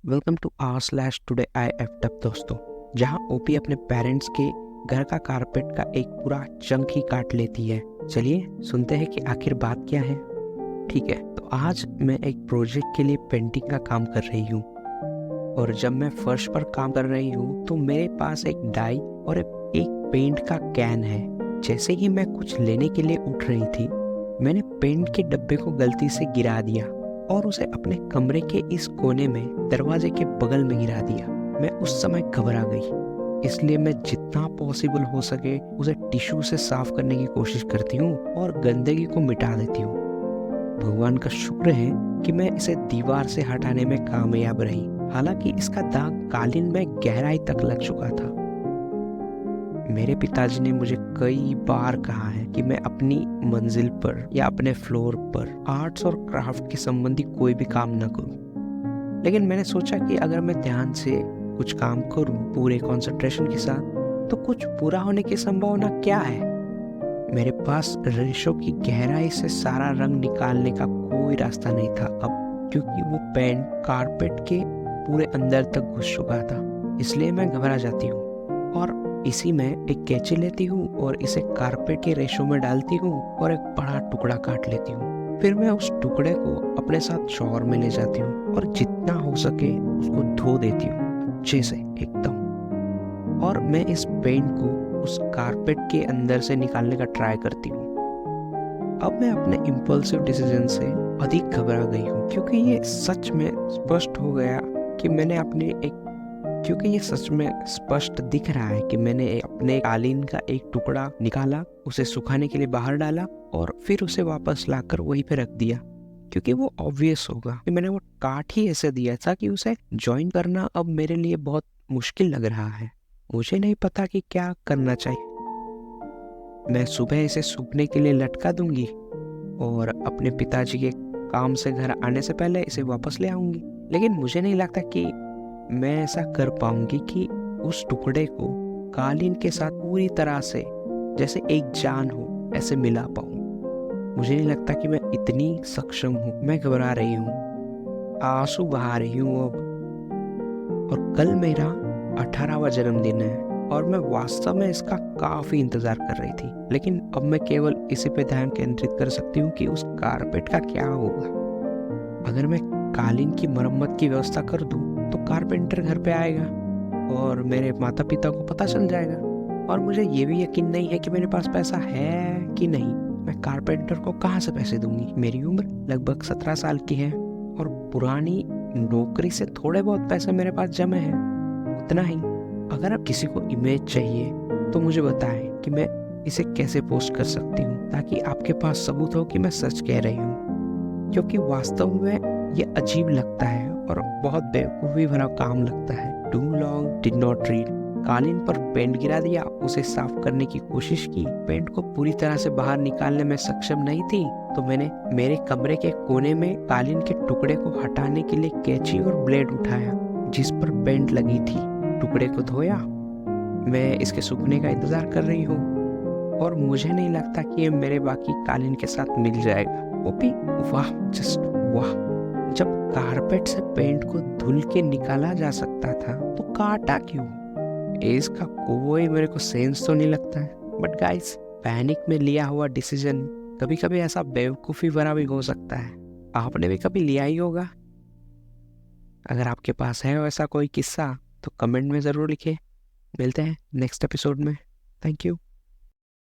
Welcome to our slash today I F दोस्तों, जहां OP अपने पेरेंट्स के घर का कारपेट का एक पूरा चंक ही काट लेती है। चलिए सुनते हैं कि आखिर बात क्या है। ठीक है, तो आज मैं एक प्रोजेक्ट के लिए पेंटिंग का काम कर रही हूँ और जब मैं फर्श पर काम कर रही हूँ तो मेरे पास एक डाई और एक पेंट का कैन है। जैसे ही मैं कुछ लेने के लिए उठ रही थी, मैंने पेंट के डब्बे को गलती से गिरा दिया और उसे अपने कमरे के इस कोने में दरवाजे के बगल में गिरा दिया। मैं उस समय घबरा गई, इसलिए मैं जितना पॉसिबल हो सके उसे टिश्यू से साफ करने की कोशिश करती हूँ और गंदगी को मिटा देती हूँ। भगवान का शुक्र है कि मैं इसे दीवार से हटाने में कामयाब रही, हालांकि इसका दाग कालीन में गहराई तक लग चुका था। मेरे पिताजी ने मुझे कई बार कहा है कि मैं अपनी मंजिल पर या अपने फ्लोर पर आर्ट्स और क्राफ्ट के संबंधी कोई भी काम न करूं, लेकिन मैंने सोचा कि अगर मैं ध्यान से कुछ काम करूं पूरे कंसंट्रेशन के साथ, तो कुछ पूरा होने की संभावना क्या है। मेरे पास रेशों की गहराई से सारा रंग निकालने का कोई रास्ता नहीं था अब, क्योंकि वो पेंट कारपेट के पूरे अंदर तक घुस चुका था। इसलिए मैं घबरा जाती हूँ और इसी में एक कैंची लेती हूँ और इसे कारपेट के रेशों में डालती हूँ और एक बड़ा टुकड़ा काट लेती हूँ। फिर मैं उस टुकड़े को अपने साथ शॉवर में ले जाती हूँ और जितना हो सके उसको धो देती हूँ अच्छे से एकदम, और मैं इस पेंट को उस कारपेट के अंदर से निकालने का ट्राई करती हूँ। अब मैं अपने इम्पल्सिव डिसीजन से अधिक घबरा गई हूँ, क्योंकि ये सच में स्पष्ट दिख रहा है कि मैंने अपने कालीन का एक टुकड़ा निकाला, उसे सुखाने के लिए बाहर डाला और फिर उसे वापस लाकर वहीं पे रख दिया, क्योंकि वो ऑब्वियस होगा कि मैंने वो काट ही ऐसे दिया था कि उसे ज्वाइन करना अब मेरे लिए बहुत मुश्किल लग रहा है। मुझे नहीं पता कि क्या करना चाहिए। मैं सुबह इसे सूखने के लिए लटका दूंगी और अपने पिताजी के काम से घर आने से पहले इसे वापस ले आऊंगी, लेकिन मुझे नहीं लगता कि मैं ऐसा कर पाऊंगी कि उस टुकड़े को कालीन के साथ पूरी तरह से जैसे एक जान हो ऐसे मिला पाऊं। मुझे नहीं लगता कि मैं इतनी सक्षम हूँ। मैं घबरा रही हूँ, आंसू बहा रही हूँ अब। और कल मेरा 18वां जन्मदिन है और मैं वास्तव में इसका काफी इंतजार कर रही थी, लेकिन अब मैं केवल इसी पे ध्यान केंद्रित कर सकती हूँ कि उस कारपेट का क्या होगा। अगर मैं कालीन की मरम्मत की व्यवस्था कर दूं तो कारपेंटर घर पे आएगा और मेरे माता पिता को पता चल जाएगा, और मुझे ये भी यकीन नहीं है कि मेरे पास पैसा है कि नहीं। मैं कारपेंटर को कहाँ से पैसे दूंगी। मेरी उम्र लगभग 17 साल की है और पुरानी नौकरी से थोड़े बहुत पैसे मेरे पास जमे हैं, उतना ही। अगर आप किसी को इमेज चाहिए तो मुझे बताएं कि मैं इसे कैसे पोस्ट कर सकती हूँ, ताकि आपके पास सबूत हो कि मैं सच कह रही हूँ, क्योंकि वास्तव में ये अजीब लगता है और बहुत बेवकूफ़ी भरा काम लगता है। Too long did not read. कालीन पर पेंट गिरा दिया, उसे साफ करने की कोशिश की, पेंट को पूरी तरह से बाहर निकालने में सक्षम नहीं थी, तो मैंने मेरे कमरे के कोने में कालीन के टुकड़े को हटाने के लिए कैंची और ब्लेड उठाया जिस पर पेंट लगी थी। टुकड़े को धोया। मैं इसके सूखने का इंतजार कर रही हूँ और मुझे नहीं लगता कि ये मेरे बाकी कालीन के साथ मिल जाएगा। ओपी, वाह, जस्ट वाह। जब कारपेट से पेंट को धुल के निकाला जा सकता था तो काटा क्यों? इसका कोई मेरे को सेंस तो नहीं लगता है। बट गाइस, पैनिक में लिया हुआ डिसीजन कभी कभी ऐसा बेवकूफ़ी भरा भी हो सकता है। आपने भी कभी लिया ही होगा। अगर आपके पास है वैसा कोई किस्सा तो कमेंट में ज़रूर लिखिए। मिलते हैं नेक्स्ट एपिसोड में। Thank you.